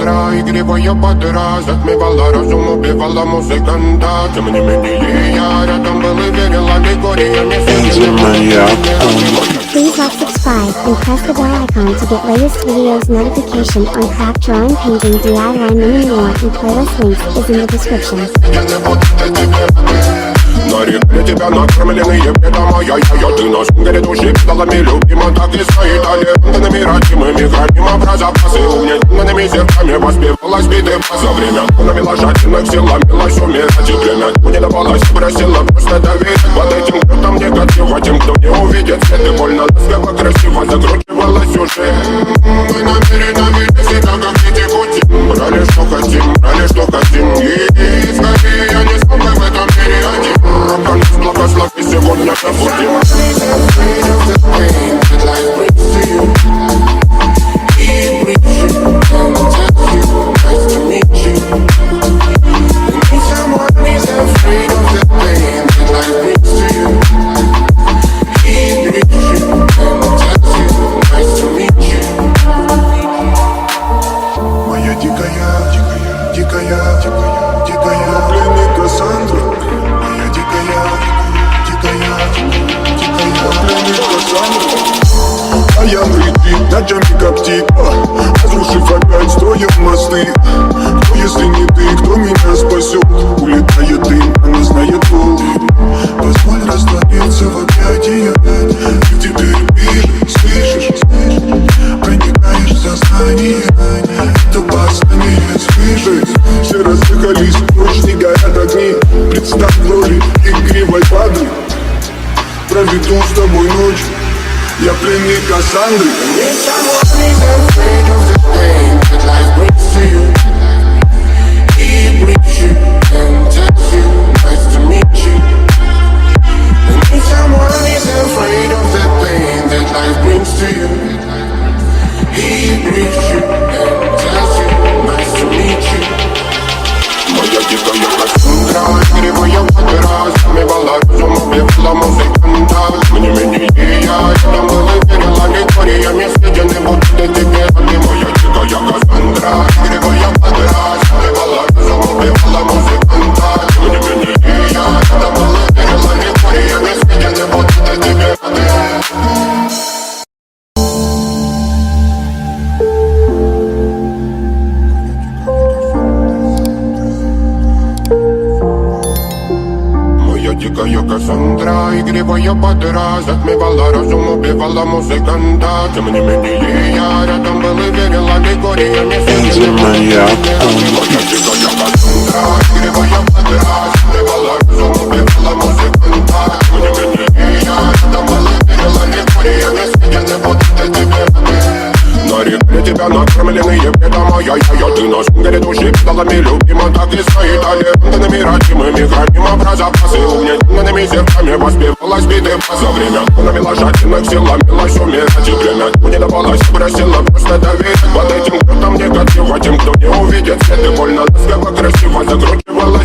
Кассандра, игривая подра, затмевала разум, убивала музыканта. Тем не менее я рядом был и верил аллегориями. Please like, subscribe, and press the bell icon to get latest videos notification on craft drawing, painting, DIY, mini more, and playlist links is in the description. На реке тебя накормленные бредом, я ты наш горит души педалами любима. Так и стоит аллегориями родимыми, храним образопасы угнетенными сердцами. Воспевалась биты за время навела жадных сил, ломилась умирать и время не давалась, просила просто доверить. Под этим кто-то мне готова, тем, кто не увидит свет. И больно ласково, красиво закручивалась уже. Мы намеренно себя как дети хотим. Брали что хотим, брали что хотим. И скорее я не смог в этом мире один. Конец благослови сегодня забудем. Ночами коптит, разрушив опять строим мосты. Кто, если не ты, кто меня спасет? Улетает дым, она знает пол. Позволь раствориться в объятиях. Ты теперь ближе, слышишь? Проникаешь в сознание. Это послание слышишь? Все разъехались, ночь не горят огни. Представь в роли игривой падры. Проведу с тобой ночь. Я пленник Кассандры. Моя дикая Кассандра, игривая подра, затмевала разум, убивала музыканта. Тем не менее я рядом был и верил аллегориями. Съедены будто тебе рады. Моя дикая Кассандра, игривая подра, затмевала разум, убивала музыканта. Тем не менее я рядом был и верил аллегориями. Съедены будто тебе рады. Дикая Кассандра, игривая подра, затмевала разум, убивала музыканта. Тем не менее я рядом был и верил аллегориями. Моя дикая Кассандра, игривая подра, затмевала разум, убивала музыканта. Тем не менее я рядом был и верил аллегориями. Съедены будто тебе рады. На реке тебя накормленные бредом, я ты наш горит души педалами любима. Так и стоит аллегориями родимыми, храним образопасы угнетенными сердцами. Воспевалась биты за время навела жадных сил, ломилась умирать и время не давалась, просила просто доверить. Под этим кто-то мне готова, тем, кто не увидит свет. И больно ласково, красиво закручивалась